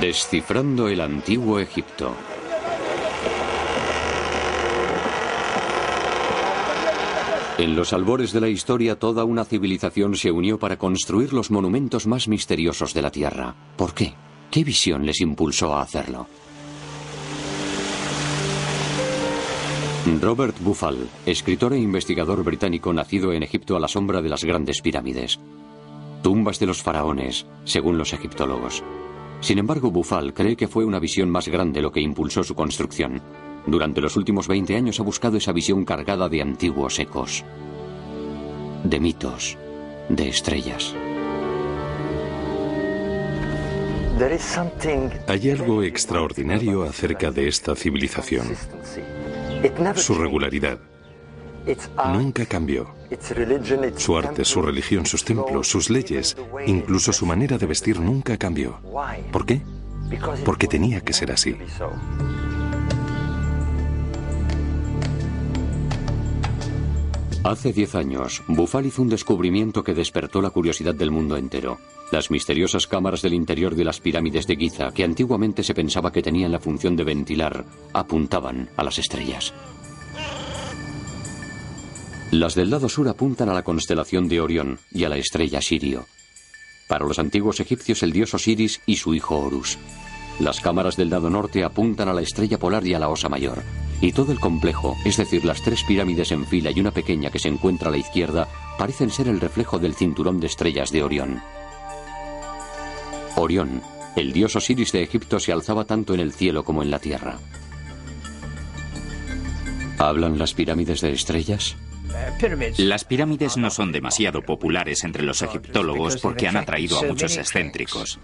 Descifrando el antiguo Egipto. En los albores de la historia, toda una civilización se unió para construir los monumentos más misteriosos de la Tierra. ¿Por qué? ¿Qué visión les impulsó a hacerlo? Robert Buffal, escritor e investigador británico nacido en Egipto a la sombra de las grandes pirámides. Tumbas de los faraones, según los egiptólogos. Sin embargo, Buffal cree que fue una visión más grande lo que impulsó su construcción. Durante los últimos 20 años ha buscado esa visión cargada de antiguos ecos, de mitos, de estrellas. Hay algo extraordinario acerca de esta civilización. Su regularidad nunca cambió. Su arte, su religión, sus templos, sus leyes, incluso su manera de vestir nunca cambió. ¿Por qué? Porque tenía que ser así. Hace 10 años, Buffal hizo un descubrimiento que despertó la curiosidad del mundo entero. Las misteriosas cámaras del interior de las pirámides de Giza, que antiguamente se pensaba que tenían la función de ventilar, apuntaban a las estrellas. Las del lado sur apuntan a la constelación de Orión y a la estrella Sirio. Para los antiguos egipcios, el dios Osiris y su hijo Horus. Las cámaras del lado norte apuntan a la estrella polar y a la Osa Mayor. Y todo el complejo, es decir, las 3 pirámides en fila y una pequeña que se encuentra a la izquierda, parecen ser el reflejo del cinturón de estrellas de Orión. Orión, el dios Osiris de Egipto, se alzaba tanto en el cielo como en la tierra. ¿Hablan las pirámides de estrellas? Las pirámides no son demasiado populares entre los egiptólogos porque han atraído a muchos excéntricos.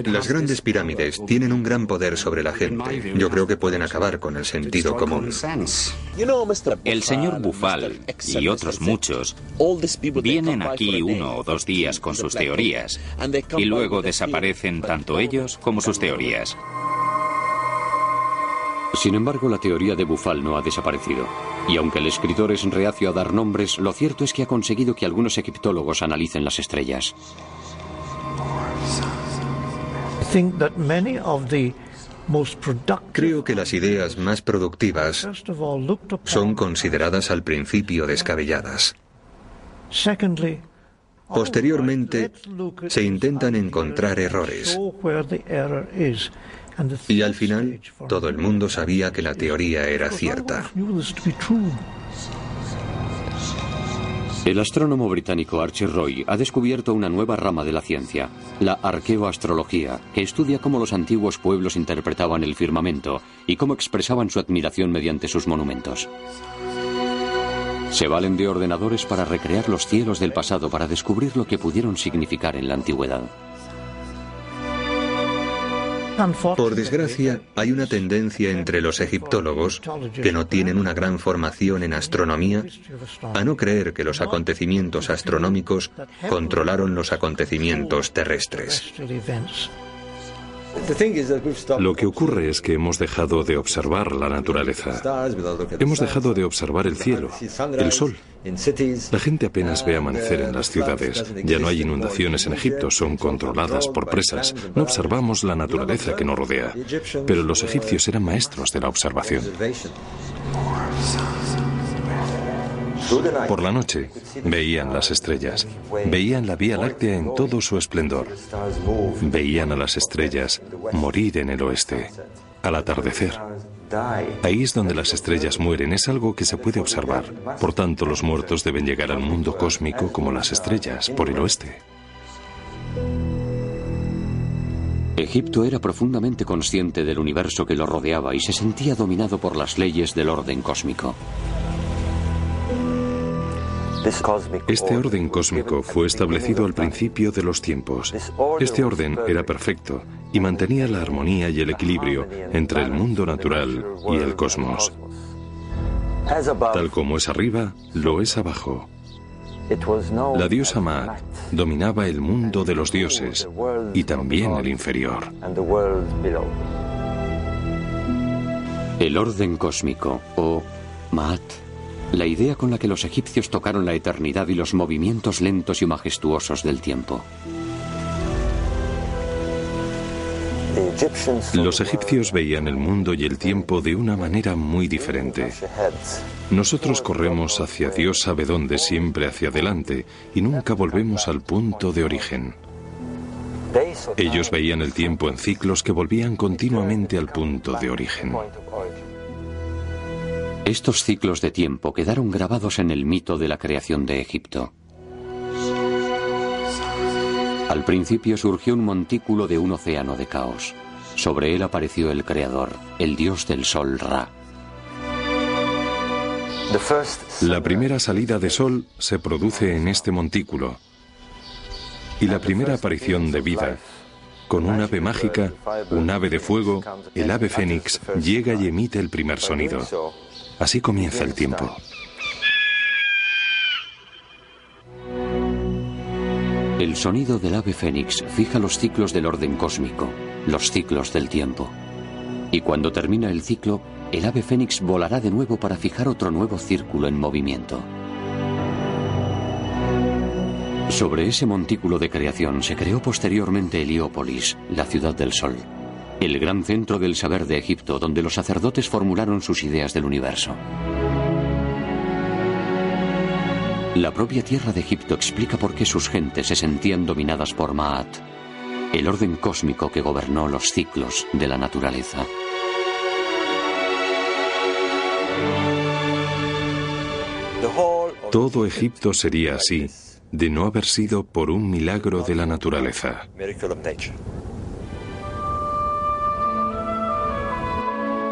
Las grandes pirámides tienen un gran poder sobre la gente. Yo creo que pueden acabar con el sentido común. El señor Buffal y otros muchos vienen aquí 1 o 2 días con sus teorías y luego desaparecen tanto ellos como sus teorías. Sin embargo, la teoría de Buffal no ha desaparecido. Y aunque el escritor es reacio a dar nombres, lo cierto es que ha conseguido que algunos egiptólogos analicen las estrellas. Creo que las ideas más productivas son consideradas al principio descabelladas. Posteriormente, se intentan encontrar errores. Y al final, todo el mundo sabía que la teoría era cierta. El astrónomo británico Archer Roy ha descubierto una nueva rama de la ciencia, la arqueoastrología, que estudia cómo los antiguos pueblos interpretaban el firmamento y cómo expresaban su admiración mediante sus monumentos. Se valen de ordenadores para recrear los cielos del pasado para descubrir lo que pudieron significar en la antigüedad. Por desgracia, hay una tendencia entre los egiptólogos, que no tienen una gran formación en astronomía, a no creer que los acontecimientos astronómicos controlaron los acontecimientos terrestres. Lo que ocurre es que hemos dejado de observar la naturaleza. Hemos dejado de observar el cielo, el sol. La gente apenas ve amanecer en las ciudades. Ya no hay inundaciones en Egipto, son controladas por presas. No observamos la naturaleza que nos rodea. Pero los egipcios eran maestros de la observación. Por la noche veían las estrellas, veían la Vía Láctea en todo su esplendor, veían a las estrellas morir en el oeste, al atardecer. Ahí es donde las estrellas mueren, es algo que se puede observar. Por tanto, los muertos deben llegar al mundo cósmico como las estrellas, por el oeste. Egipto era profundamente consciente del universo que lo rodeaba y se sentía dominado por las leyes del orden cósmico. Este orden cósmico fue establecido al principio de los tiempos. Este orden era perfecto y mantenía la armonía y el equilibrio entre el mundo natural y el cosmos. Tal como es arriba, lo es abajo. La diosa Maat dominaba el mundo de los dioses y también el inferior. El orden cósmico, o Maat, la idea con la que los egipcios tocaron la eternidad y los movimientos lentos y majestuosos del tiempo. Los egipcios veían el mundo y el tiempo de una manera muy diferente. Nosotros corremos hacia Dios sabe dónde, siempre hacia adelante, y nunca volvemos al punto de origen. Ellos veían el tiempo en ciclos que volvían continuamente al punto de origen. Estos ciclos de tiempo quedaron grabados en el mito de la creación de Egipto. Al principio surgió un montículo de un océano de caos. Sobre él apareció el Creador, el dios del sol Ra. La primera salida de sol se produce en este montículo. Y la primera aparición de vida, con un ave mágica, un ave de fuego, el ave fénix, llega y emite el primer sonido. Así comienza el tiempo. El sonido del ave fénix fija los ciclos del orden cósmico, los ciclos del tiempo. Y cuando termina el ciclo, el ave fénix volará de nuevo para fijar otro nuevo círculo en movimiento. Sobre ese montículo de creación se creó posteriormente Heliópolis, la ciudad del sol, el gran centro del saber de Egipto, donde los sacerdotes formularon sus ideas del universo. La propia tierra de Egipto explica por qué sus gentes se sentían dominadas por Maat, el orden cósmico que gobernó los ciclos de la naturaleza. Todo Egipto sería así, de no haber sido por un milagro de la naturaleza.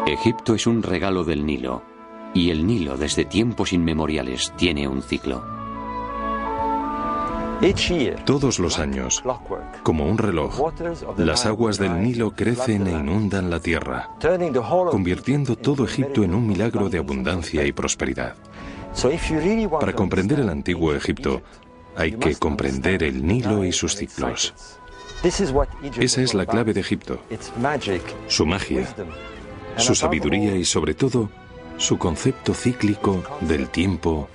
Egipto es un regalo del Nilo, y el Nilo desde tiempos inmemoriales tiene un ciclo. Todos los años, como un reloj, las aguas del Nilo crecen e inundan la tierra, convirtiendo todo Egipto en un milagro de abundancia y prosperidad. Para comprender el antiguo Egipto, hay que comprender el Nilo y sus ciclos. Esa es la clave de Egipto, su magia, su sabiduría y sobre todo, su concepto cíclico del tiempo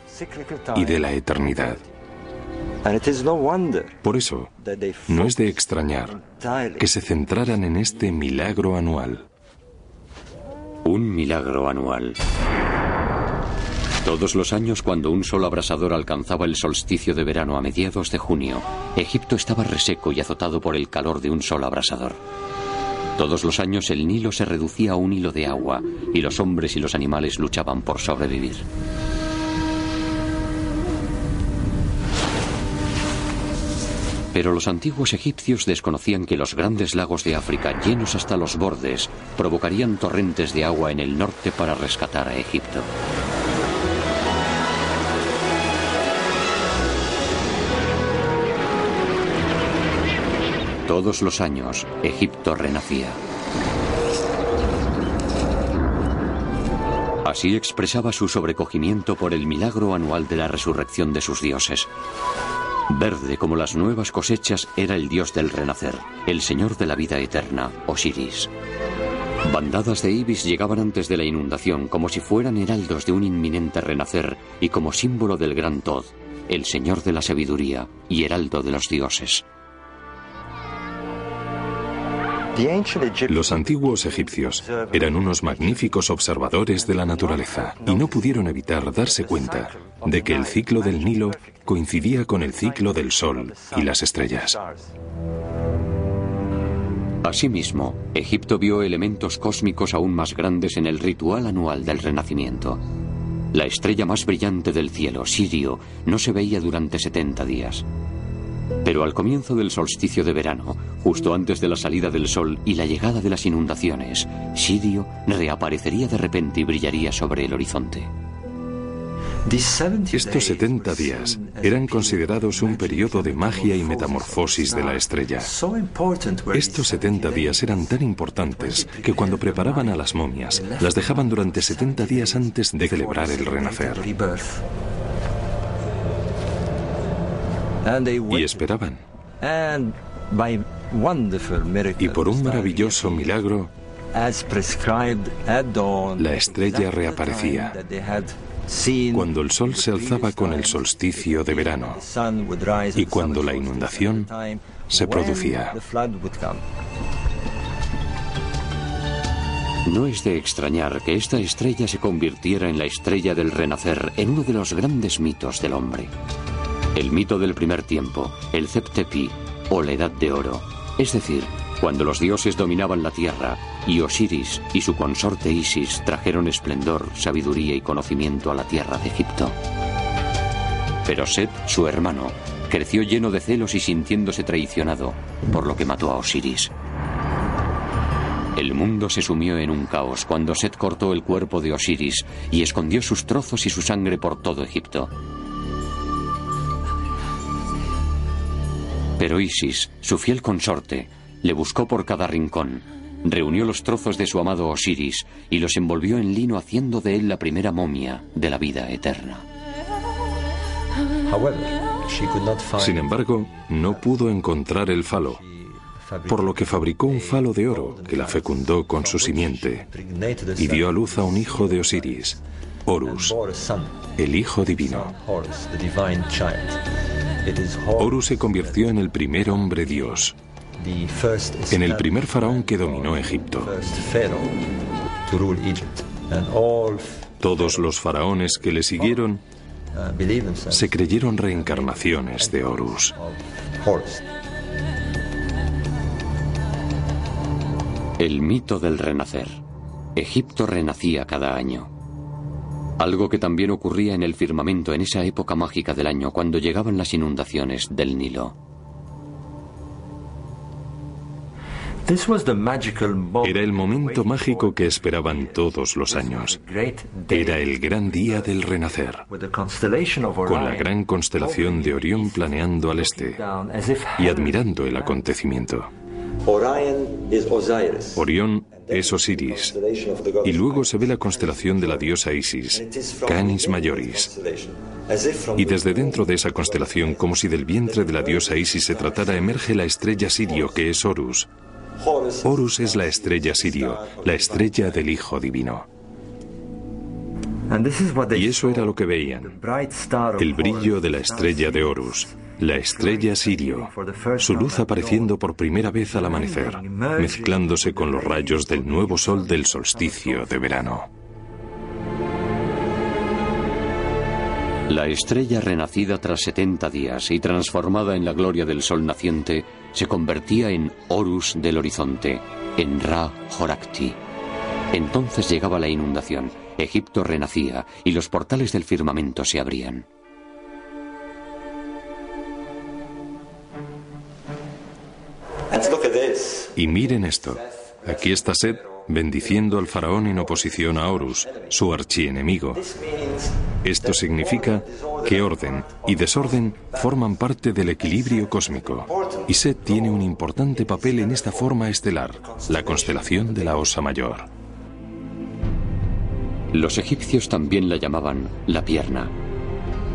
y de la eternidad. Por eso, no es de extrañar que se centraran en este milagro anual. Un milagro anual. Todos los años, cuando un sol abrasador alcanzaba el solsticio de verano a mediados de junio, Egipto estaba reseco y azotado por el calor de un sol abrasador. Todos los años el Nilo se reducía a un hilo de agua y los hombres y los animales luchaban por sobrevivir. Pero los antiguos egipcios desconocían que los grandes lagos de África, llenos hasta los bordes, provocarían torrentes de agua en el norte para rescatar a Egipto. Todos los años, Egipto renacía. Así expresaba su sobrecogimiento por el milagro anual de la resurrección de sus dioses. Verde como las nuevas cosechas era el dios del renacer, el señor de la vida eterna, Osiris. Bandadas de ibis llegaban antes de la inundación como si fueran heraldos de un inminente renacer y como símbolo del gran Tod, el señor de la sabiduría y heraldo de los dioses. Los antiguos egipcios eran unos magníficos observadores de la naturaleza y no pudieron evitar darse cuenta de que el ciclo del Nilo coincidía con el ciclo del Sol y las estrellas. Asimismo, Egipto vio elementos cósmicos aún más grandes en el ritual anual del Renacimiento. La estrella más brillante del cielo, Sirio, no se veía durante 70 días. Pero al comienzo del solsticio de verano, justo antes de la salida del sol y la llegada de las inundaciones, Sirio reaparecería de repente y brillaría sobre el horizonte. Estos 70 días eran considerados un periodo de magia y metamorfosis de la estrella. Estos 70 días eran tan importantes que cuando preparaban a las momias, las dejaban durante 70 días antes de celebrar el renacer. Y esperaban. Y por un maravilloso milagro, la estrella reaparecía cuando el sol se alzaba con el solsticio de verano y cuando la inundación se producía. No es de extrañar que esta estrella se convirtiera en la estrella del renacer, en uno de los grandes mitos del hombre. El mito del primer tiempo, el Zep-Tepi, o la Edad de Oro. Es decir, cuando los dioses dominaban la tierra y Osiris y su consorte Isis trajeron esplendor, sabiduría y conocimiento a la tierra de Egipto. Pero Set, su hermano, creció lleno de celos y sintiéndose traicionado, por lo que mató a Osiris. El mundo se sumió en un caos cuando Set cortó el cuerpo de Osiris y escondió sus trozos y su sangre por todo Egipto. Pero Isis, su fiel consorte, le buscó por cada rincón, reunió los trozos de su amado Osiris y los envolvió en lino haciendo de él la primera momia de la vida eterna. Sin embargo, no pudo encontrar el falo, por lo que fabricó un falo de oro que la fecundó con su simiente y dio a luz a un hijo de Osiris, Horus, el hijo divino. Horus se convirtió en el primer hombre dios, en el primer faraón que dominó Egipto. Todos los faraones que le siguieron se creyeron reencarnaciones de Horus. El mito del renacer. Egipto renacía cada año. Algo que también ocurría en el firmamento en esa época mágica del año cuando llegaban las inundaciones del Nilo. Era el momento mágico que esperaban todos los años. Era el gran día del renacer, con la gran constelación de Orión planeando al este y admirando el acontecimiento. Orión es Osiris, y luego se ve la constelación de la diosa Isis, Canis Majoris. Y desde dentro de esa constelación, como si del vientre de la diosa Isis se tratara, emerge la estrella Sirio, que es Horus. Horus es la estrella Sirio, la estrella del Hijo Divino. Y eso era lo que veían, el brillo de la estrella de Horus, la estrella Sirio, su luz apareciendo por primera vez al amanecer, mezclándose con los rayos del nuevo sol del solsticio de verano. La estrella renacida tras 70 días y transformada en la gloria del sol naciente se convertía en Horus del horizonte, en Ra-Horakhti. Entonces llegaba la inundación, Egipto renacía y los portales del firmamento se abrían. Y miren esto, aquí está Set bendiciendo al faraón en oposición a Horus, su archienemigo. Esto significa que orden y desorden forman parte del equilibrio cósmico, y Set tiene un importante papel en esta forma estelar, la constelación de la Osa Mayor. Los egipcios también la llamaban la pierna.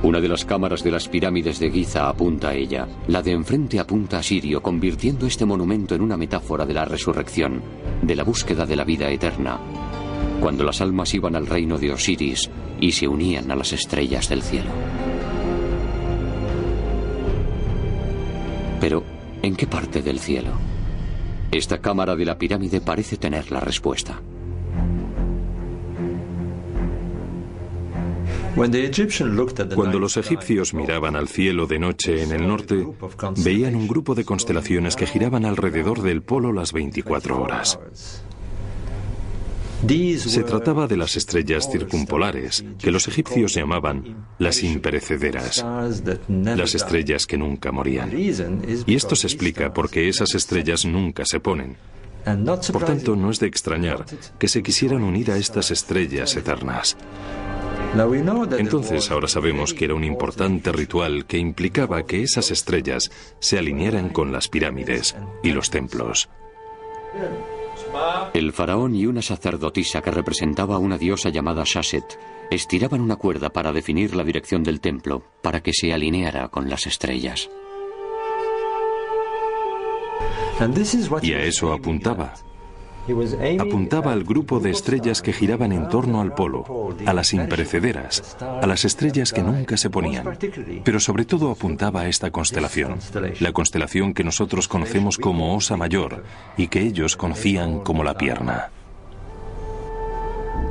Una de las cámaras de las pirámides de Giza apunta a ella, la de enfrente apunta a Sirio, convirtiendo este monumento en una metáfora de la resurrección, de la búsqueda de la vida eterna, cuando las almas iban al reino de Osiris y se unían a las estrellas del cielo. Pero, ¿en qué parte del cielo? Esta cámara de la pirámide parece tener la respuesta. Cuando los egipcios miraban al cielo de noche en el norte, veían un grupo de constelaciones que giraban alrededor del polo las 24 horas. Se trataba de las estrellas circumpolares, que los egipcios llamaban las imperecederas, las estrellas que nunca morían. Y esto se explica porque esas estrellas nunca se ponen. Por tanto, no es de extrañar que se quisieran unir a estas estrellas eternas. Entonces ahora sabemos que era un importante ritual que implicaba que esas estrellas se alinearan con las pirámides y los templos. El faraón y una sacerdotisa que representaba a una diosa llamada Shashet estiraban una cuerda para definir la dirección del templo, para que se alineara con las estrellas. Y a eso apuntaba. Apuntaba al grupo de estrellas que giraban en torno al polo, a las imperecederas, a las estrellas que nunca se ponían. Pero sobre todo apuntaba a esta constelación, la constelación que nosotros conocemos como Osa Mayor y que ellos conocían como la pierna.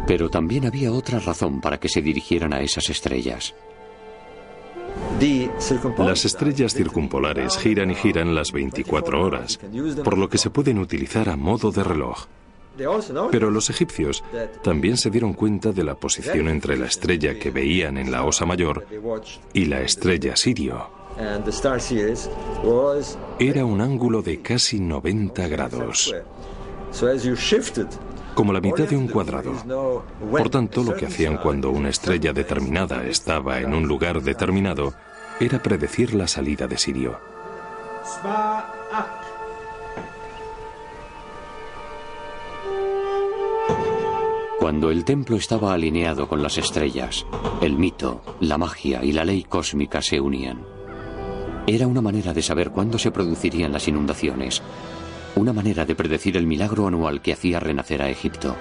Pero también había otra razón para que se dirigieran a esas estrellas. Las estrellas circumpolares giran y giran las 24 horas, por lo que se pueden utilizar a modo de reloj. Pero los egipcios también se dieron cuenta de la posición entre la estrella que veían en la Osa Mayor y la estrella Sirio. Era un ángulo de casi 90 grados, como la mitad de un cuadrado. Por tanto, lo que hacían cuando una estrella determinada estaba en un lugar determinado era predecir la salida de Sirio. Cuando el templo estaba alineado con las estrellas, el mito, la magia y la ley cósmica se unían. Era una manera de saber cuándo se producirían las inundaciones, una manera de predecir el milagro anual que hacía renacer a Egipto.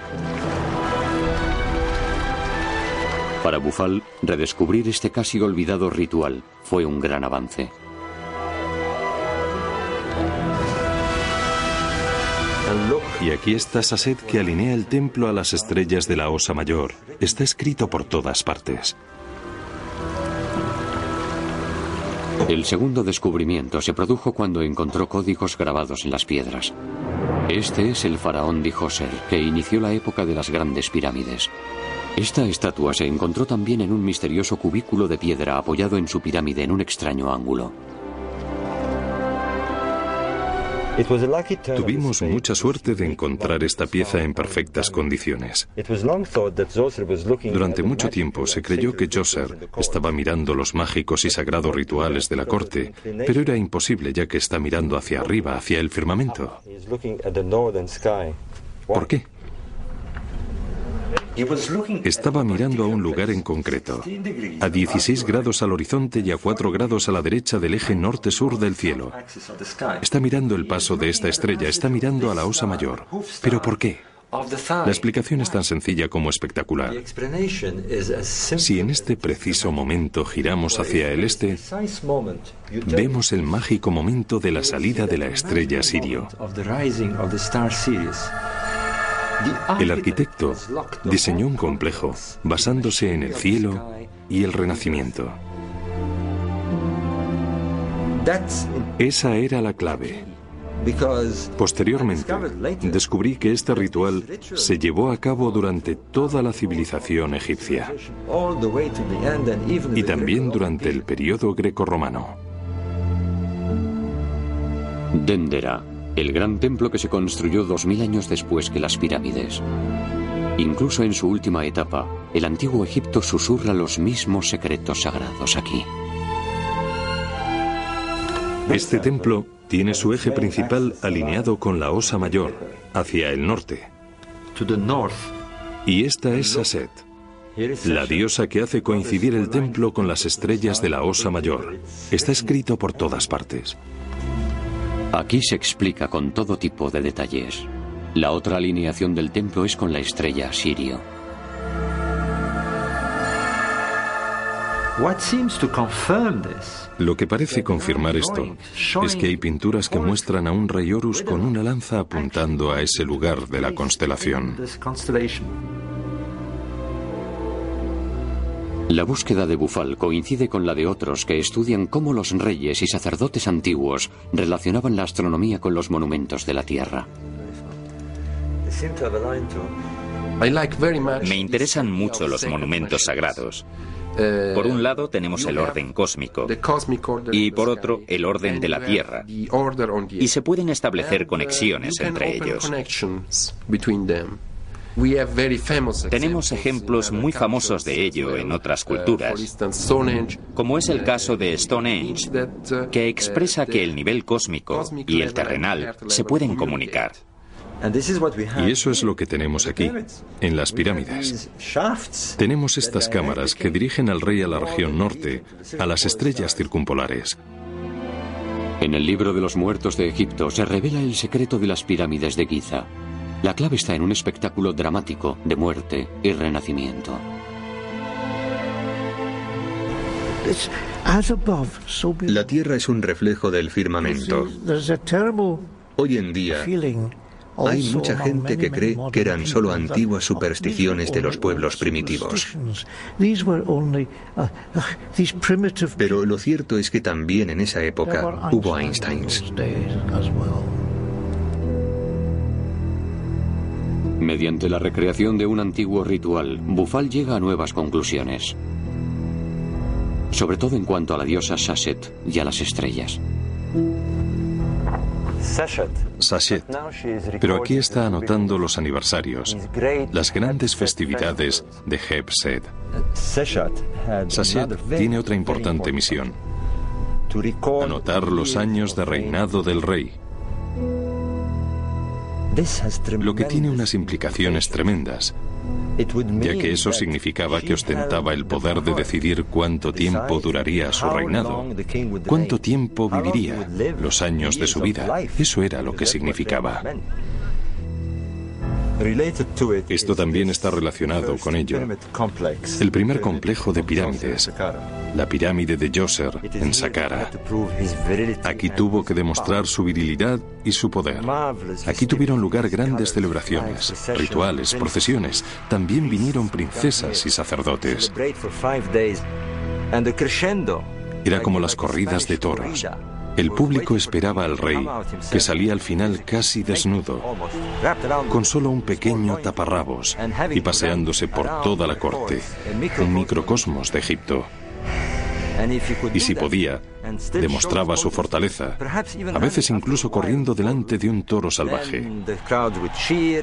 Para Bufal, redescubrir este casi olvidado ritual fue un gran avance. Y aquí está Saset, que alinea el templo a las estrellas de la Osa Mayor. Está escrito por todas partes. El segundo descubrimiento se produjo cuando encontró códigos grabados en las piedras. Este es el faraón Djoser, que inició la época de las grandes pirámides. Esta estatua se encontró también en un misterioso cubículo de piedra apoyado en su pirámide en un extraño ángulo. Tuvimos mucha suerte de encontrar esta pieza en perfectas condiciones. Durante mucho tiempo se creyó que Djoser estaba mirando los mágicos y sagrados rituales de la corte, pero era imposible ya que está mirando hacia arriba, hacia el firmamento. ¿Por qué? Estaba mirando a un lugar en concreto, a 16 grados al horizonte y a 4 grados a la derecha del eje norte-sur del cielo. Está mirando el paso de esta estrella, está mirando a la Osa Mayor. ¿Pero por qué? La explicación es tan sencilla como espectacular. Si en este preciso momento giramos hacia el este, vemos el mágico momento de la salida de la estrella Sirio. El arquitecto diseñó un complejo basándose en el cielo y el renacimiento. Esa era la clave. Posteriormente, descubrí que este ritual se llevó a cabo durante toda la civilización egipcia y también durante el periodo grecorromano. Dendera, el gran templo que se construyó 2000 años después que las pirámides. Incluso en su última etapa, el antiguo Egipto susurra los mismos secretos sagrados aquí. Este templo tiene su eje principal alineado con la Osa Mayor, hacia el norte. Y esta es Saset, la diosa que hace coincidir el templo con las estrellas de la Osa Mayor. Está escrito por todas partes. Aquí se explica con todo tipo de detalles. La otra alineación del templo es con la estrella Sirio. Lo que parece confirmar esto es que hay pinturas que muestran a un rey Horus con una lanza apuntando a ese lugar de la constelación. La búsqueda de Bufal coincide con la de otros que estudian cómo los reyes y sacerdotes antiguos relacionaban la astronomía con los monumentos de la Tierra. Me interesan mucho los monumentos sagrados. Por un lado tenemos el orden cósmico y por otro el orden de la Tierra, y se pueden establecer conexiones entre ellos. Tenemos ejemplos muy famosos de ello en otras culturas, como es el caso de Stonehenge, que expresa que el nivel cósmico y el terrenal se pueden comunicar. Y eso es lo que tenemos aquí, en las pirámides. Tenemos estas cámaras que dirigen al rey a la región norte, a las estrellas circumpolares. En el libro de los muertos de Egipto se revela el secreto de las pirámides de Giza. La clave está en un espectáculo dramático de muerte y renacimiento. La Tierra es un reflejo del firmamento. Hoy en día Hay mucha gente que cree que eran solo antiguas supersticiones de los pueblos primitivos. Pero lo cierto es que también en esa época hubo Einsteins. Mediante la recreación de un antiguo ritual, Bufal llega a nuevas conclusiones, sobre todo en cuanto a la diosa Sashet y a las estrellas. Sashet, pero aquí está anotando los aniversarios, las grandes festividades de Heb-Sed. Sashet tiene otra importante misión: anotar los años de reinado del rey, lo que tiene unas implicaciones tremendas, ya que eso significaba que ostentaba el poder de decidir cuánto tiempo duraría su reinado, cuánto tiempo viviría, los años de su vida. Eso era lo que significaba. Esto también está relacionado con ello. El primer complejo de pirámides, la pirámide de Djoser, en Saqqara. Aquí tuvo que demostrar su virilidad y su poder. Aquí tuvieron lugar grandes celebraciones, rituales, procesiones. También vinieron princesas y sacerdotes. Era como las corridas de toros. El público esperaba al rey, que salía al final casi desnudo, con solo un pequeño taparrabos y paseándose por toda la corte, un microcosmos de Egipto. Y si podía, demostraba su fortaleza, a veces incluso corriendo delante de un toro salvaje.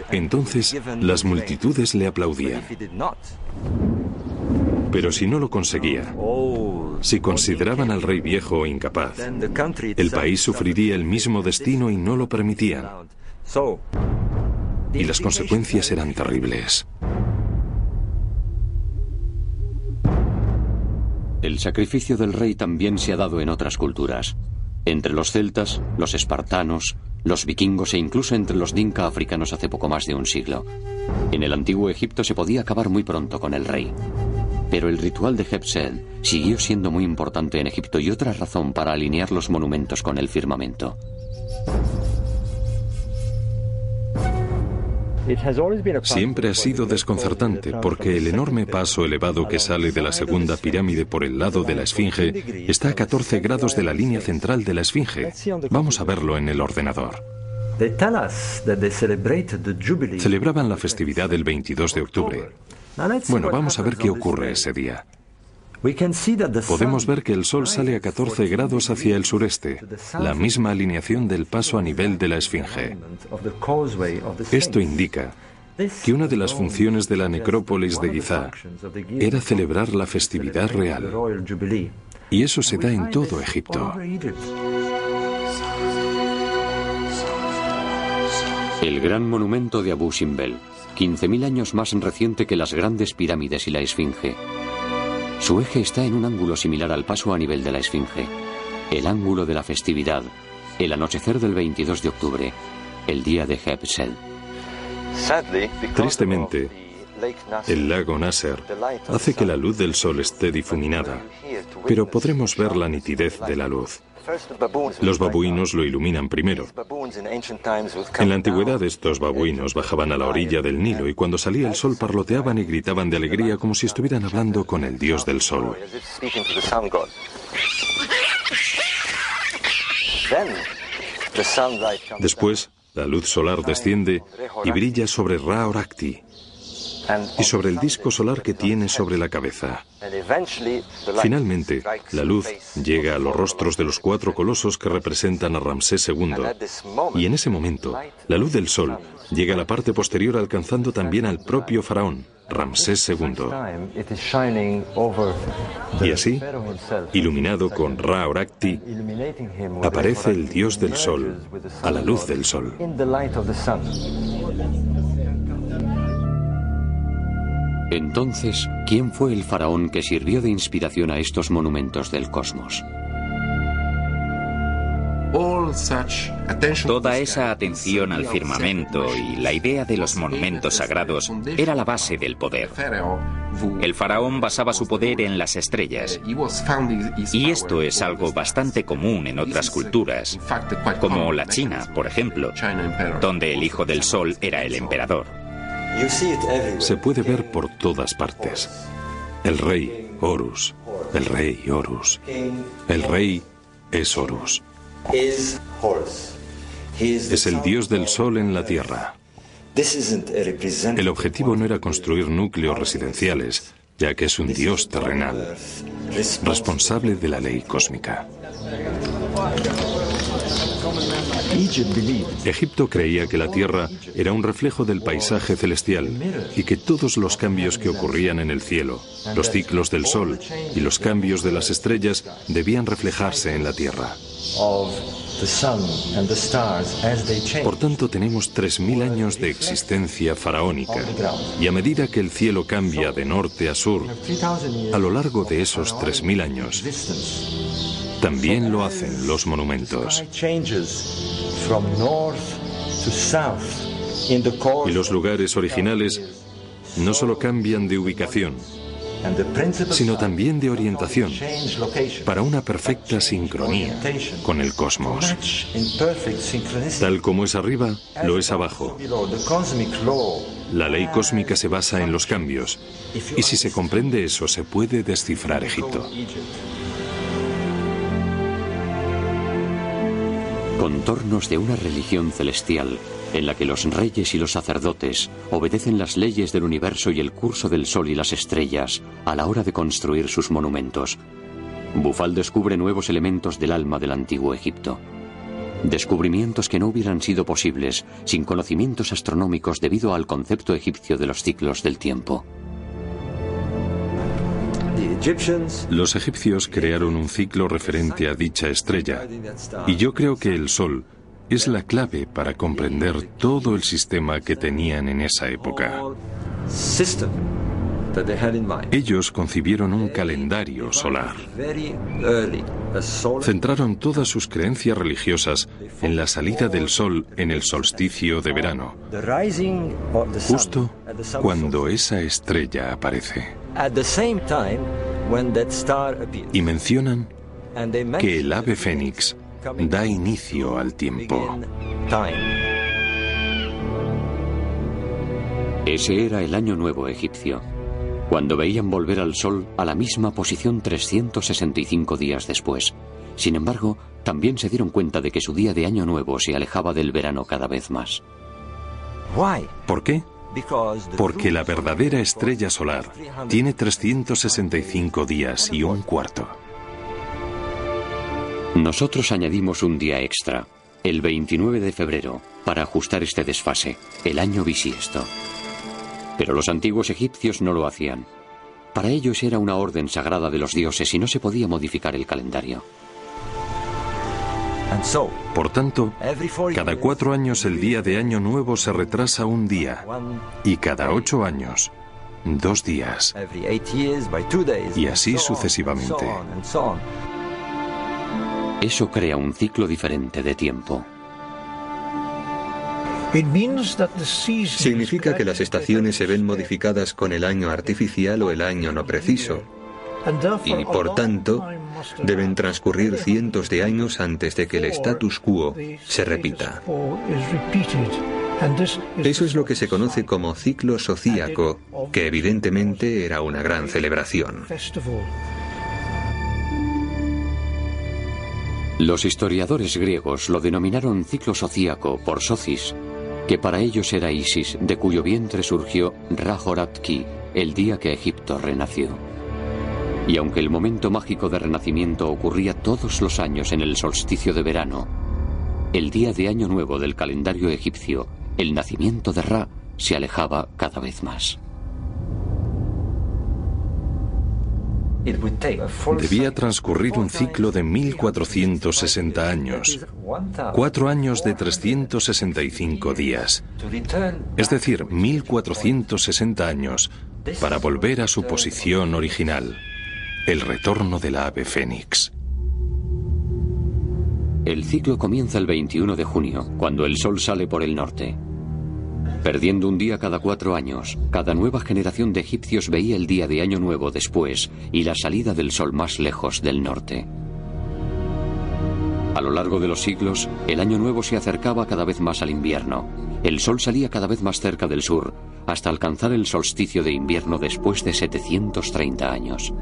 Entonces, las multitudes le aplaudían. Pero si no lo conseguía, si consideraban al rey viejo o incapaz, el país sufriría el mismo destino y no lo permitían. Y las consecuencias eran terribles. El sacrificio del rey también se ha dado en otras culturas. Entre los celtas, los espartanos, los vikingos e incluso entre los dinka africanos hace poco más de un siglo. En el antiguo Egipto se podía acabar muy pronto con el rey. Pero el ritual de Heb-Sed siguió siendo muy importante en Egipto y otra razón para alinear los monumentos con el firmamento. Siempre ha sido desconcertante porque el enorme paso elevado que sale de la segunda pirámide por el lado de la Esfinge está a 14 grados de la línea central de la Esfinge. Vamos a verlo en el ordenador. Celebraban la festividad del 22 de octubre. Bueno, vamos a ver qué ocurre ese día. Podemos ver que el sol sale a 14 grados hacia el sureste, la misma alineación del paso a nivel de la Esfinge. Esto indica que una de las funciones de la necrópolis de Giza era celebrar la festividad real. Y eso se da en todo Egipto. El gran monumento de Abu Simbel, 15.000 años más reciente que las grandes pirámides y la Esfinge. Su eje está en un ángulo similar al paso a nivel de la Esfinge, el ángulo de la festividad, el anochecer del 22 de octubre, el día de Heb-Sed. Tristemente, el lago Nasser hace que la luz del sol esté difuminada, pero podremos ver la nitidez de la luz. Los babuinos lo iluminan primero. En la antigüedad estos babuinos bajaban a la orilla del Nilo y cuando salía el sol parloteaban y gritaban de alegría como si estuvieran hablando con el dios del sol. Después, la luz solar desciende y brilla sobre Ra-Horakhti y sobre el disco solar que tiene sobre la cabeza. Finalmente, la luz llega a los rostros de los 4 colosos que representan a Ramsés II, y en ese momento, la luz del sol llega a la parte posterior alcanzando también al propio faraón, Ramsés II. Y así, iluminado con Ra-Horakhti, aparece el dios del sol a la luz del sol. Entonces, ¿quién fue el faraón que sirvió de inspiración a estos monumentos del cosmos? Toda esa atención al firmamento y la idea de los monumentos sagrados era la base del poder. El faraón basaba su poder en las estrellas. Y esto es algo bastante común en otras culturas, como la China, por ejemplo, donde el hijo del sol era el emperador. Se puede ver por todas partes. El rey, Horus. El rey, Horus. El rey es Horus. Es el dios del sol en la tierra. El objetivo no era construir núcleos residenciales, ya que es un dios terrenal, responsable de la ley cósmica. Egipto creía que la Tierra era un reflejo del paisaje celestial y que todos los cambios que ocurrían en el cielo, los ciclos del Sol y los cambios de las estrellas debían reflejarse en la Tierra. Por tanto, tenemos 3000 años de existencia faraónica, y a medida que el cielo cambia de norte a sur, a lo largo de esos 3000 años, también lo hacen los monumentos. Y los lugares originales no solo cambian de ubicación, sino también de orientación, para una perfecta sincronía con el cosmos. Tal como es arriba, lo es abajo. La ley cósmica se basa en los cambios, y si se comprende eso, se puede descifrar Egipto. Contornos de una religión celestial en la que los reyes y los sacerdotes obedecen las leyes del universo y el curso del sol y las estrellas a la hora de construir sus monumentos. Bufal descubre nuevos elementos del alma del antiguo Egipto. Descubrimientos que no hubieran sido posibles sin conocimientos astronómicos debido al concepto egipcio de los ciclos del tiempo. Los egipcios crearon un ciclo referente a dicha estrella, y yo creo que el Sol es la clave para comprender todo el sistema que tenían en esa época. Ellos concibieron un calendario solar. Centraron todas sus creencias religiosas en la salida del Sol en el solsticio de verano, justo cuando esa estrella aparece. Y mencionan que el ave fénix da inicio al tiempo. Ese era el año nuevo egipcio, cuando veían volver al sol a la misma posición 365 días después. Sin embargo, también se dieron cuenta de que su día de año nuevo se alejaba del verano cada vez más. ¿Por qué? Porque la verdadera estrella solar tiene 365 días y un cuarto. Nosotros añadimos un día extra, el 29 de febrero, para ajustar este desfase, el año bisiesto. Pero los antiguos egipcios no lo hacían. Para ellos era una orden sagrada de los dioses y no se podía modificar el calendario. Por tanto, cada 4 años el día de Año Nuevo se retrasa un día, y cada 8 años, 2 días, y así sucesivamente. Eso crea un ciclo diferente de tiempo. Significa que las estaciones se ven modificadas con el año artificial o el año no preciso, y por tanto deben transcurrir cientos de años antes de que el status quo se repita. Eso es lo que se conoce como ciclo zodíaco, que evidentemente era una gran celebración. Los historiadores griegos lo denominaron ciclo zodíaco por Socis, que para ellos era Isis, de cuyo vientre surgió Ra-Horat-Ki, el día que Egipto renació. Y aunque el momento mágico de renacimiento ocurría todos los años en el solsticio de verano, el día de Año Nuevo del calendario egipcio, el nacimiento de Ra, se alejaba cada vez más. Debía transcurrir un ciclo de 1460 años, 4 años de 365 días, es decir, 1460 años para volver a su posición original, el retorno del ave fénix. El ciclo comienza el 21 de junio, cuando el sol sale por el norte. Perdiendo un día cada 4 años, cada nueva generación de egipcios veía el día de Año Nuevo después y la salida del sol más lejos del norte. A lo largo de los siglos, el Año Nuevo se acercaba cada vez más al invierno. El sol salía cada vez más cerca del sur, hasta alcanzar el solsticio de invierno después de 730 años.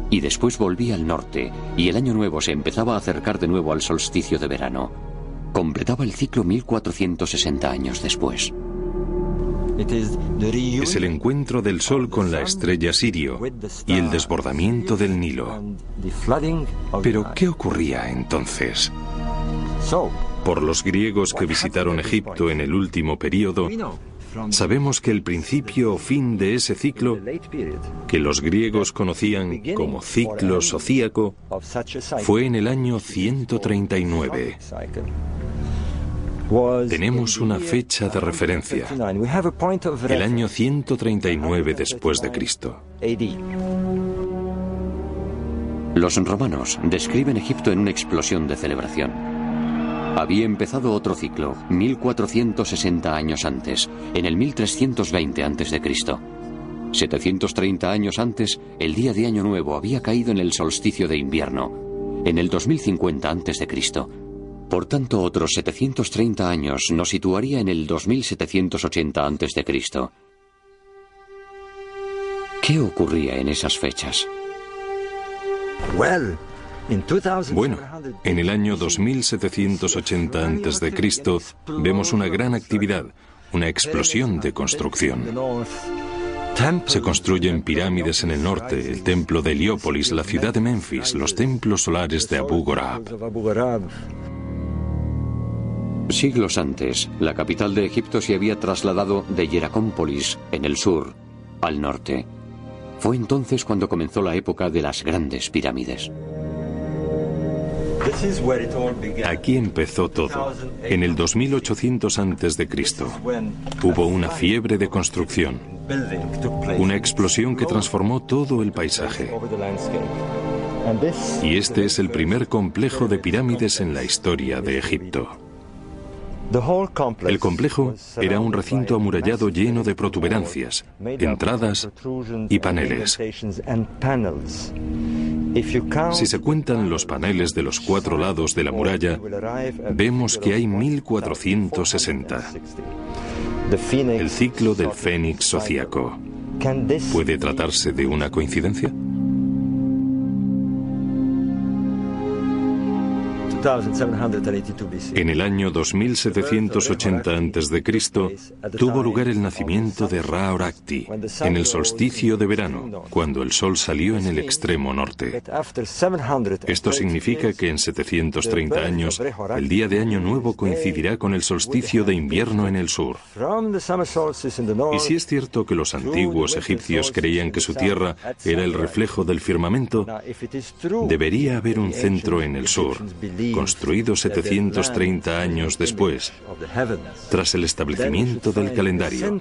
Y después volvía al norte, y el Año Nuevo se empezaba a acercar de nuevo al solsticio de verano. Completaba el ciclo 1460 años después. Es el encuentro del Sol con la estrella Sirio y el desbordamiento del Nilo. Pero, ¿qué ocurría entonces? Por los griegos que visitaron Egipto en el último período, sabemos que el principio o fin de ese ciclo, que los griegos conocían como ciclo zodíaco, fue en el año 139. Tenemos una fecha de referencia, el año 139 después de Cristo. Los romanos describen Egipto en una explosión de celebración. Había empezado otro ciclo, 1460 años antes, en el 1320 a.C. 730 años antes, el día de Año Nuevo había caído en el solsticio de invierno, en el 2050 a.C. Por tanto, otros 730 años nos situaría en el 2780 a.C. ¿Qué ocurría en esas fechas? Bueno, en el año 2780 a.C. vemos una gran actividad, una explosión de construcción. Se construyen pirámides en el norte, el templo de Heliópolis, la ciudad de Memphis, los templos solares de Abu Ghorab. Siglos antes, la capital de Egipto se había trasladado de Hieracómpolis, en el sur, al norte. Fue entonces cuando comenzó la época de las grandes pirámides. Aquí empezó todo. En el 2800 a.C. hubo una fiebre de construcción, una explosión que transformó todo el paisaje. Y este es el primer complejo de pirámides en la historia de Egipto. El complejo era un recinto amurallado lleno de protuberancias, entradas y paneles. Si se cuentan los paneles de los 4 lados de la muralla, vemos que hay 1460. El ciclo del Fénix zodíaco. ¿Puede tratarse de una coincidencia? En el año 2780 a.C. tuvo lugar el nacimiento de Ra-Horakhti, en el solsticio de verano, cuando el sol salió en el extremo norte. Esto significa que en 730 años, el día de Año Nuevo coincidirá con el solsticio de invierno en el sur. Y si es cierto que los antiguos egipcios creían que su tierra era el reflejo del firmamento, debería haber un centro en el sur, construido 730 años después, tras el establecimiento del calendario,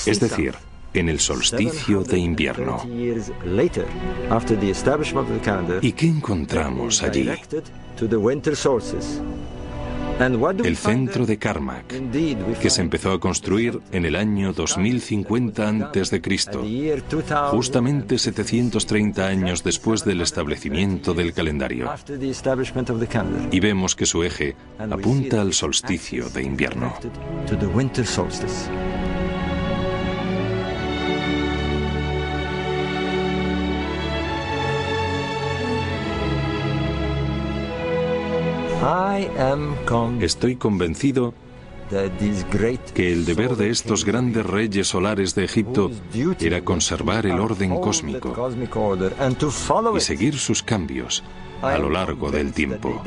es decir, en el solsticio de invierno. ¿Y qué encontramos allí? El centro de Karnak, que se empezó a construir en el año 2050 a.C., justamente 730 años después del establecimiento del calendario. Y vemos que su eje apunta al solsticio de invierno. Estoy convencido que el deber de estos grandes reyes solares de Egipto era conservar el orden cósmico y seguir sus cambios a lo largo del tiempo.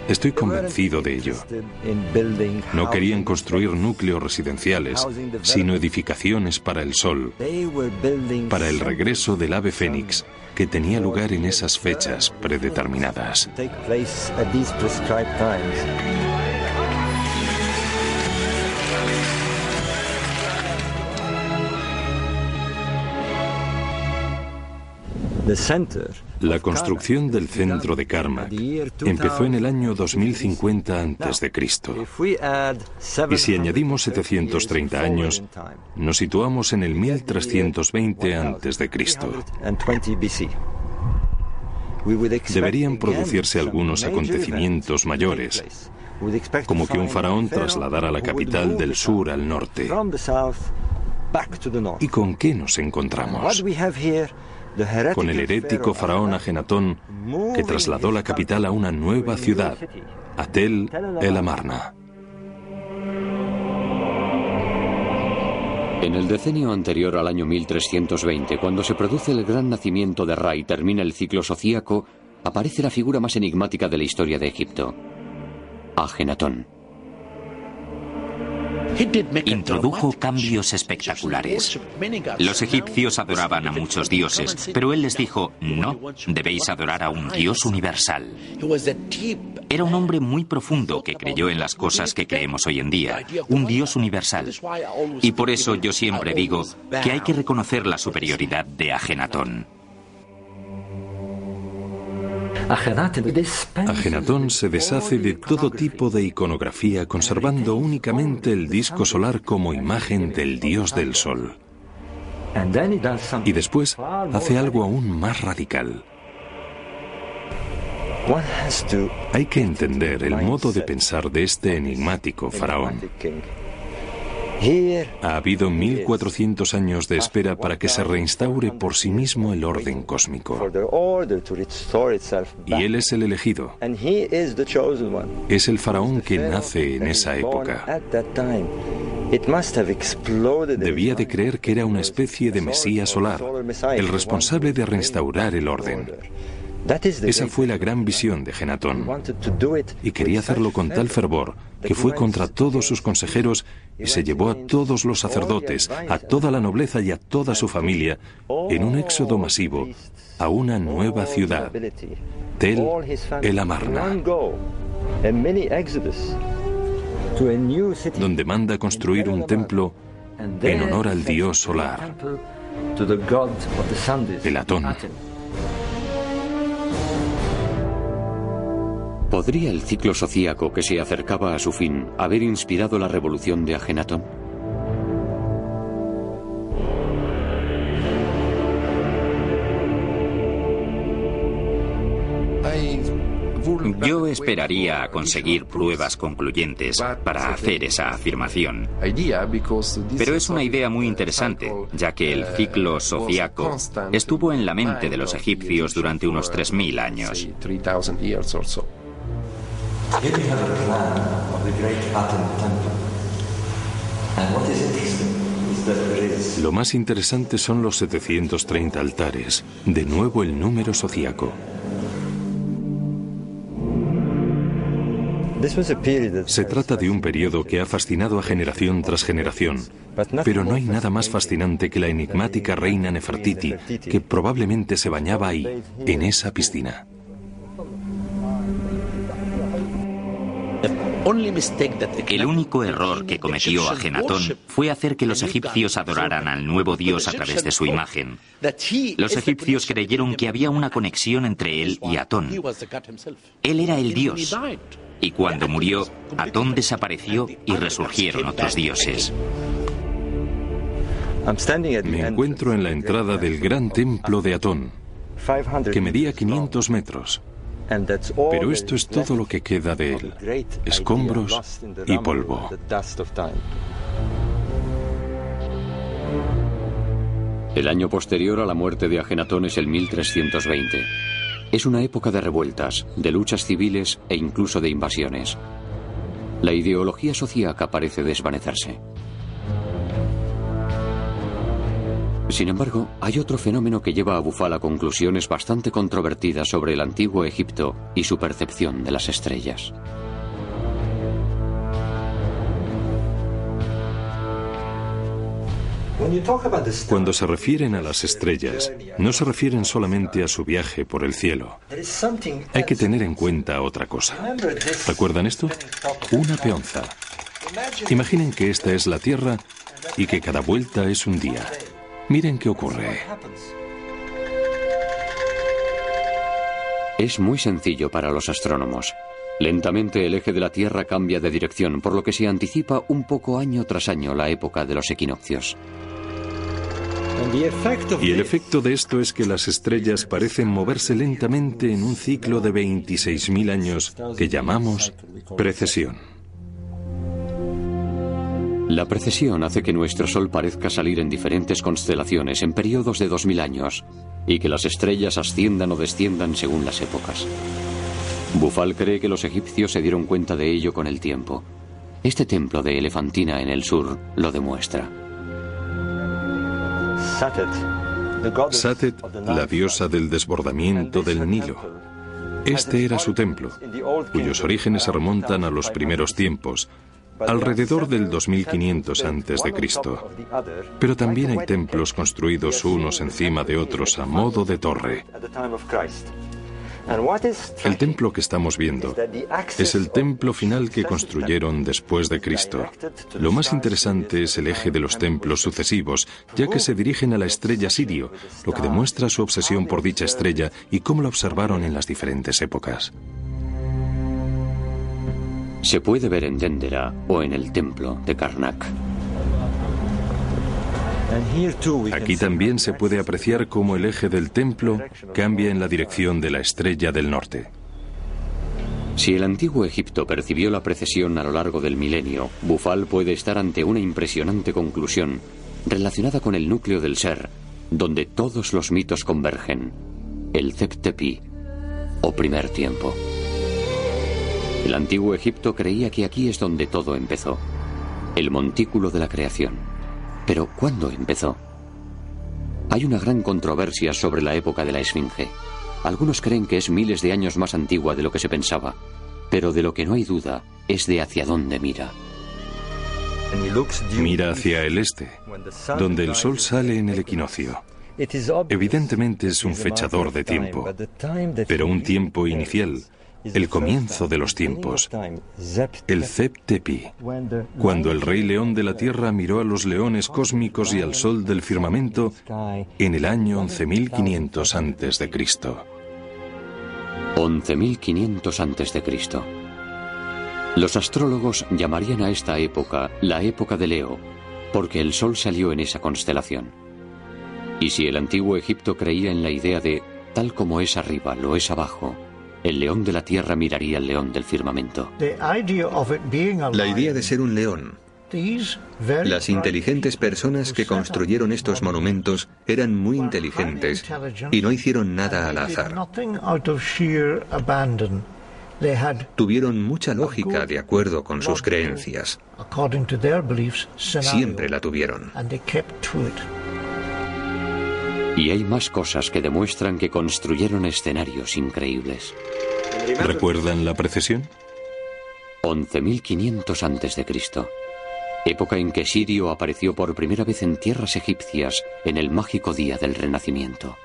Estoy convencido de ello. No querían construir núcleos residenciales, sino edificaciones para el sol, para el regreso del ave fénix, que tenía lugar en esas fechas predeterminadas. La construcción del centro de Karnak empezó en el año 2050 a.C. Y si añadimos 730 años, nos situamos en el 1320 a.C. Deberían producirse algunos acontecimientos mayores, como que un faraón trasladara la capital del sur al norte. ¿Y con qué nos encontramos? Con el herético faraón Ajenatón, que trasladó la capital a una nueva ciudad, a Tel el Amarna. En el decenio anterior al año 1320, cuando se produce el gran nacimiento de Ra y termina el ciclo sociaco, aparece la figura más enigmática de la historia de Egipto, Ajenatón. Introdujo cambios espectaculares. Los egipcios adoraban a muchos dioses, pero él les dijo, no, debéis adorar a un Dios universal. Era un hombre muy profundo que creyó en las cosas que creemos hoy en día, un Dios universal. Y por eso yo siempre digo que hay que reconocer la superioridad de Ajenatón. Ajenatón se deshace de todo tipo de iconografía, conservando únicamente el disco solar como imagen del dios del sol. Y después hace algo aún más radical. Hay que entender el modo de pensar de este enigmático faraón. Ha habido 1400 años de espera para que se reinstaure por sí mismo el orden cósmico. Y él es el elegido. Es el faraón que nace en esa época. Debía de creer que era una especie de Mesías solar, el responsable de reinstaurar el orden. Esa fue la gran visión de Ajenatón, y quería hacerlo con tal fervor que fue contra todos sus consejeros y se llevó a todos los sacerdotes, a toda la nobleza y a toda su familia en un éxodo masivo a una nueva ciudad, Tel el Amarna, donde manda construir un templo en honor al dios solar, el Atón. ¿Podría el ciclo sociaco que se acercaba a su fin haber inspirado la revolución de Ajenatón? Yo esperaría a conseguir pruebas concluyentes para hacer esa afirmación. Pero es una idea muy interesante, ya que el ciclo sociaco estuvo en la mente de los egipcios durante unos 3000 años. Lo más interesante son los 730 altares, de nuevo el número sociaco. Se trata de un periodo que ha fascinado a generación tras generación, pero no hay nada más fascinante que la enigmática reina Nefertiti, que probablemente se bañaba ahí, en esa piscina. El único error que cometió Ajenatón fue hacer que los egipcios adoraran al nuevo dios a través de su imagen. Los egipcios creyeron que había una conexión entre él y Atón. Él era el dios. Y cuando murió, Atón desapareció y resurgieron otros dioses. Me encuentro en la entrada del gran templo de Atón, que medía 500 metros. Pero esto es todo lo que queda de él: escombros y polvo. El año posterior a la muerte de Ajenatón es el 1320. Es una época de revueltas, de luchas civiles e incluso de invasiones. La ideología sociaca parece desvanecerse. Sin embargo, hay otro fenómeno que lleva a Bufal a conclusiones bastante controvertidas sobre el antiguo Egipto y su percepción de las estrellas. Cuando se refieren a las estrellas, no se refieren solamente a su viaje por el cielo. Hay que tener en cuenta otra cosa. ¿Recuerdan esto? Una peonza. Imaginen que esta es la Tierra y que cada vuelta es un día. Miren qué ocurre. Es muy sencillo para los astrónomos. Lentamente el eje de la Tierra cambia de dirección, por lo que se anticipa un poco año tras año la época de los equinoccios. Y el efecto de esto es que las estrellas parecen moverse lentamente en un ciclo de 26.000 años que llamamos precesión. La precesión hace que nuestro Sol parezca salir en diferentes constelaciones en periodos de 2000 años y que las estrellas asciendan o desciendan según las épocas. Bufal cree que los egipcios se dieron cuenta de ello con el tiempo. Este templo de Elefantina en el sur lo demuestra. Satet, la diosa del desbordamiento del Nilo. Este era su templo, cuyos orígenes se remontan a los primeros tiempos, alrededor del 2500 a.C. Pero también hay templos construidos unos encima de otros a modo de torre. El templo que estamos viendo es el templo final que construyeron después de Cristo. Lo más interesante es el eje de los templos sucesivos, ya que se dirigen a la estrella Sirio, lo que demuestra su obsesión por dicha estrella y cómo la observaron en las diferentes épocas. Se puede ver en Dendera o en el templo de Karnak. Aquí también se puede apreciar cómo el eje del templo cambia en la dirección de la estrella del norte. Si el antiguo Egipto percibió la precesión a lo largo del milenio, Bufal puede estar ante una impresionante conclusión relacionada con el núcleo del ser, donde todos los mitos convergen, el Zep-Tepi, o primer tiempo. El antiguo Egipto creía que aquí es donde todo empezó, el montículo de la creación. Pero, ¿cuándo empezó? Hay una gran controversia sobre la época de la Esfinge. Algunos creen que es miles de años más antigua de lo que se pensaba, pero de lo que no hay duda es de hacia dónde mira. Mira hacia el este, donde el sol sale en el equinoccio. Evidentemente es un fechador de tiempo, pero un tiempo inicial, el comienzo de los tiempos, el Zep-Tepi, cuando el rey león de la tierra miró a los leones cósmicos y al sol del firmamento en el año 11.500 a.C. 11.500 a.C. Los astrólogos llamarían a esta época la época de Leo, porque el sol salió en esa constelación. Y si el antiguo Egipto creía en la idea de tal como es arriba, lo es abajo, el león de la tierra miraría al león del firmamento. La idea de ser un león. Las inteligentes personas que construyeron estos monumentos eran muy inteligentes y no hicieron nada al azar. Tuvieron mucha lógica de acuerdo con sus creencias. Siempre la tuvieron. Y hay más cosas que demuestran que construyeron escenarios increíbles. ¿Recuerdan la precesión? 11.500 a.C., época en que Sirio apareció por primera vez en tierras egipcias en el mágico día del Renacimiento.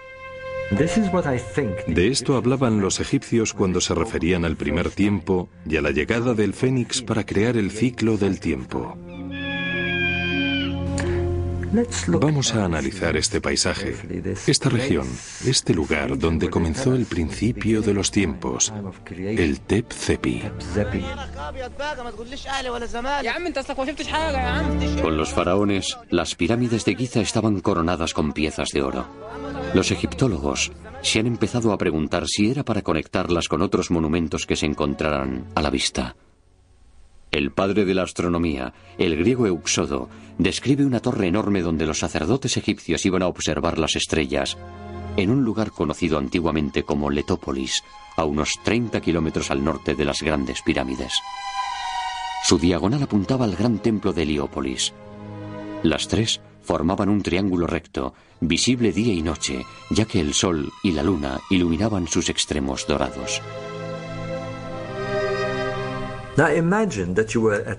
De esto hablaban los egipcios cuando se referían al primer tiempo y a la llegada del Fénix para crear el ciclo del tiempo. Vamos a analizar este paisaje, esta región, este lugar donde comenzó el principio de los tiempos, el Tep-Tepi. Con los faraones, las pirámides de Giza estaban coronadas con piezas de oro. Los egiptólogos se han empezado a preguntar si era para conectarlas con otros monumentos que se encontraran a la vista. El padre de la astronomía, el griego Euxodo, describe una torre enorme donde los sacerdotes egipcios iban a observar las estrellas, en un lugar conocido antiguamente como Letópolis, a unos 30 kilómetros al norte de las grandes pirámides. Su diagonal apuntaba al gran templo de Heliópolis. Las tres formaban un triángulo recto, visible día y noche, ya que el sol y la luna iluminaban sus extremos dorados.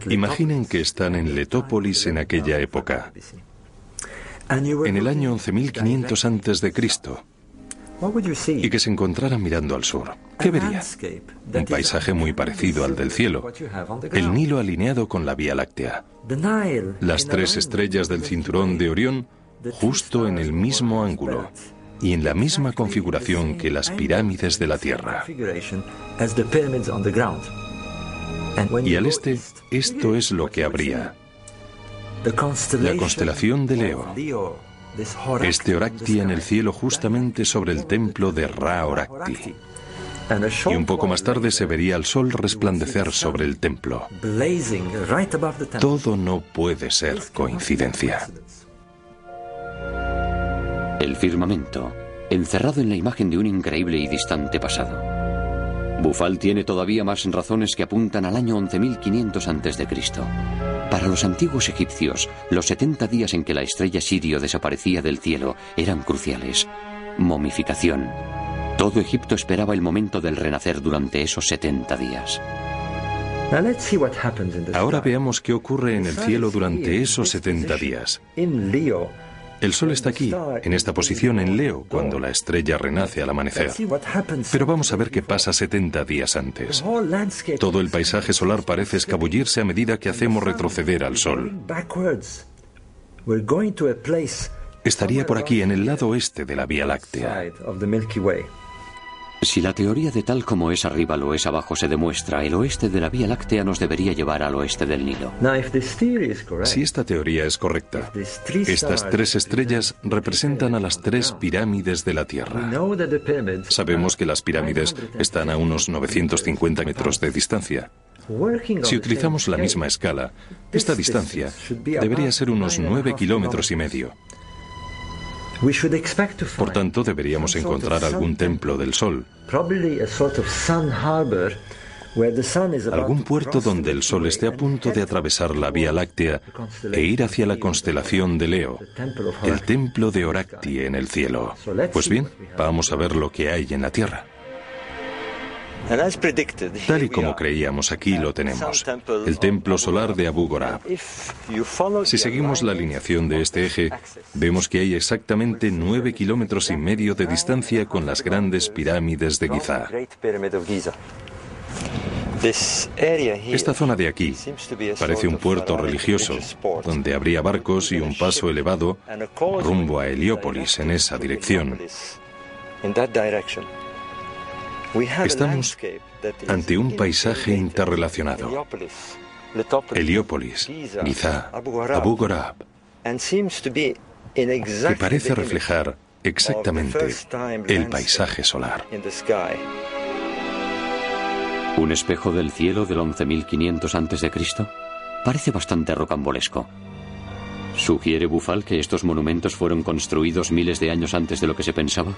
Imaginen que están en Letópolis en aquella época, en el año 11.500 a.C., y que se encontraran mirando al sur. ¿Qué verían? Un paisaje muy parecido al del cielo, el Nilo alineado con la Vía Láctea, las tres estrellas del cinturón de Orión justo en el mismo ángulo, y en la misma configuración que las pirámides de la Tierra. Y al este, esto es lo que habría. La constelación de Leo. Este Orakti en el cielo justamente sobre el templo de Ra Orakti. Y un poco más tarde se vería el sol resplandecer sobre el templo. Todo no puede ser coincidencia. El firmamento, encerrado en la imagen de un increíble y distante pasado. Bufal tiene todavía más razones que apuntan al año 11.500 a.C. Para los antiguos egipcios, los 70 días en que la estrella Sirio desaparecía del cielo eran cruciales. Momificación. Todo Egipto esperaba el momento del renacer durante esos 70 días. Ahora veamos qué ocurre en el cielo durante esos 70 días. El sol está aquí, en esta posición en Leo, cuando la estrella renace al amanecer. Pero vamos a ver qué pasa 70 días antes. Todo el paisaje solar parece escabullirse a medida que hacemos retroceder al sol. Estaría por aquí, en el lado oeste de la Vía Láctea. Si la teoría de tal como es arriba lo es abajo se demuestra, el oeste de la Vía Láctea nos debería llevar al oeste del Nilo. Si esta teoría es correcta, estas tres estrellas representan a las tres pirámides de la Tierra. Sabemos que las pirámides están a unos 950 metros de distancia. Si utilizamos la misma escala, esta distancia debería ser unos 9,5 kilómetros. Por tanto, deberíamos encontrar algún templo del sol, algún puerto donde el sol esté a punto de atravesar la Vía Láctea e ir hacia la constelación de Leo, el templo de Orakti en el cielo. Pues bien, vamos a ver lo que hay en la Tierra. Tal y como creíamos, aquí lo tenemos, el templo solar de Abu Gorab. Si seguimos la alineación de este eje, vemos que hay exactamente 9,5 kilómetros de distancia con las grandes pirámides de Giza. Esta zona de aquí parece un puerto religioso, donde habría barcos y un paso elevado rumbo a Heliópolis en esa dirección. Estamos ante un paisaje interrelacionado. Heliópolis, Giza, Abu Gorab, que parece reflejar exactamente el paisaje solar. ¿Un espejo del cielo del 11.500 a.C.? Parece bastante rocambolesco. ¿Sugiere Bufal que estos monumentos fueron construidos miles de años antes de lo que se pensaba?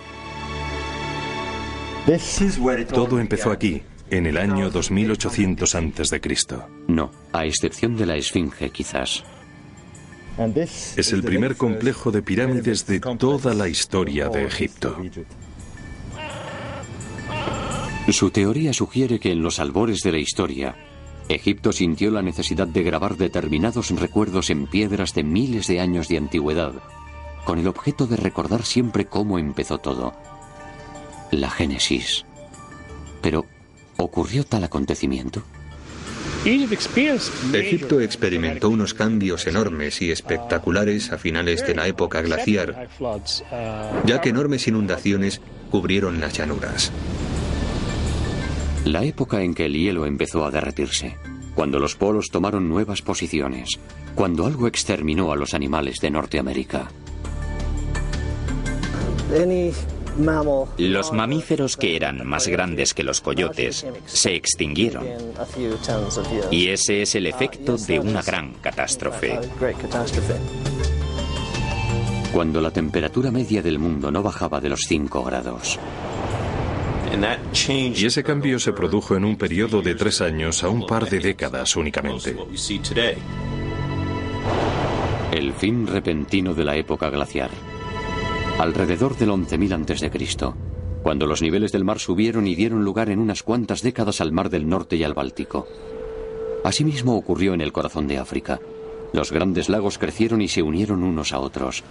Todo empezó aquí, en el año 2800 a.C. No, a excepción de la Esfinge, quizás. Es el primer complejo de pirámides de toda la historia de Egipto. Su teoría sugiere que en los albores de la historia, Egipto sintió la necesidad de grabar determinados recuerdos en piedras de miles de años de antigüedad, con el objeto de recordar siempre cómo empezó todo. La Génesis. Pero, ¿ocurrió tal acontecimiento? Egipto experimentó unos cambios enormes y espectaculares a finales de la época glaciar, ya que enormes inundaciones cubrieron las llanuras. La época en que el hielo empezó a derretirse, cuando los polos tomaron nuevas posiciones, cuando algo exterminó a los animales de Norteamérica. Los mamíferos que eran más grandes que los coyotes se extinguieron. Y ese es el efecto de una gran catástrofe. Cuando la temperatura media del mundo no bajaba de los 5 grados. Y ese cambio se produjo en un periodo de 3 años a un par de décadas únicamente. El fin repentino de la época glaciar. Alrededor del 11.000 a.C., cuando los niveles del mar subieron y dieron lugar en unas cuantas décadas al Mar del Norte y al Báltico. Asimismo ocurrió en el corazón de África. Los grandes lagos crecieron y se unieron unos a otros.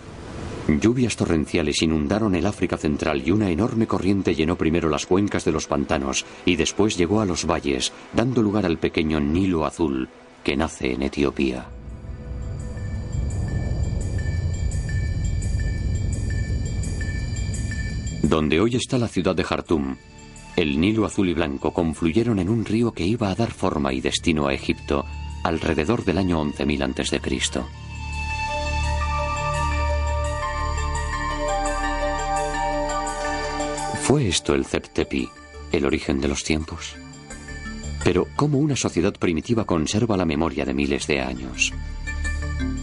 Lluvias torrenciales inundaron el África central y una enorme corriente llenó primero las cuencas de los pantanos y después llegó a los valles, dando lugar al pequeño Nilo Azul, que nace en Etiopía. Donde hoy está la ciudad de Jartum, el Nilo azul y blanco confluyeron en un río que iba a dar forma y destino a Egipto alrededor del año 11.000 a.C. ¿Fue esto el Zep-Tepi, el origen de los tiempos? Pero ¿cómo una sociedad primitiva conserva la memoria de miles de años?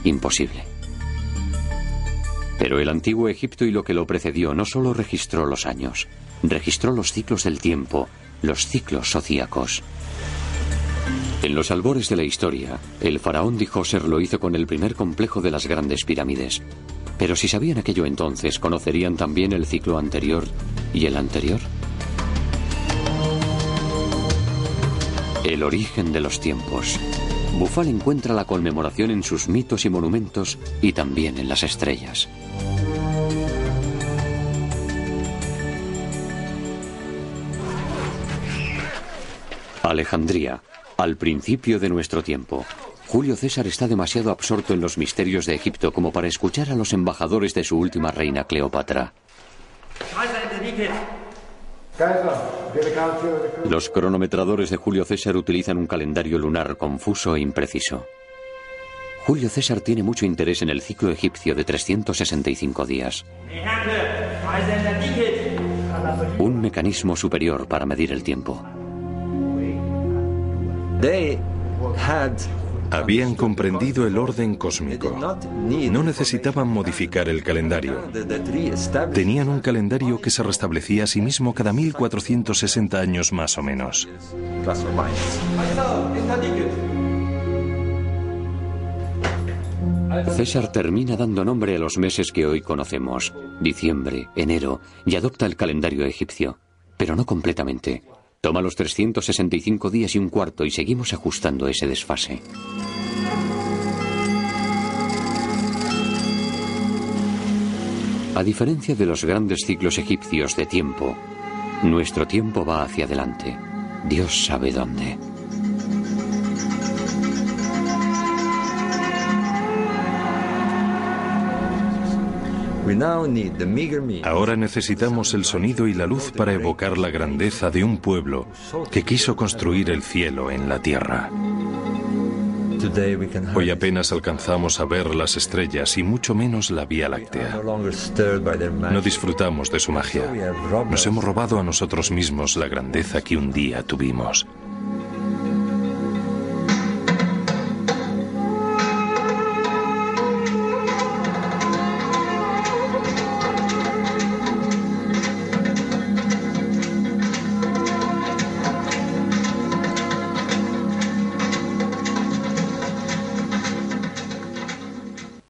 Imposible. Pero el antiguo Egipto y lo que lo precedió no solo registró los años, registró los ciclos del tiempo, los ciclos zodíacos. En los albores de la historia, el faraón Djoser lo hizo con el primer complejo de las grandes pirámides. Pero si sabían aquello entonces, ¿conocerían también el ciclo anterior y el anterior? El origen de los tiempos. Bufal encuentra la conmemoración en sus mitos y monumentos y también en las estrellas. Alejandría, al principio de nuestro tiempo. Julio César está demasiado absorto en los misterios de Egipto como para escuchar a los embajadores de su última reina, Cleopatra. Los cronometradores de Julio César utilizan un calendario lunar confuso e impreciso. Julio César tiene mucho interés en el ciclo egipcio de 365 días. Un mecanismo superior para medir el tiempo. Habían comprendido el orden cósmico. No necesitaban modificar el calendario. Tenían un calendario que se restablecía a sí mismo cada 1460 años más o menos. César termina dando nombre a los meses que hoy conocemos, diciembre, enero, y adopta el calendario egipcio, pero no completamente. Toma los 365 días y un cuarto y seguimos ajustando ese desfase. A diferencia de los grandes ciclos egipcios de tiempo, nuestro tiempo va hacia adelante. Dios sabe dónde. Ahora necesitamos el sonido y la luz para evocar la grandeza de un pueblo que quiso construir el cielo en la tierra. Hoy apenas alcanzamos a ver las estrellas y mucho menos la Vía Láctea. No disfrutamos de su magia. Nos hemos robado a nosotros mismos la grandeza que un día tuvimos.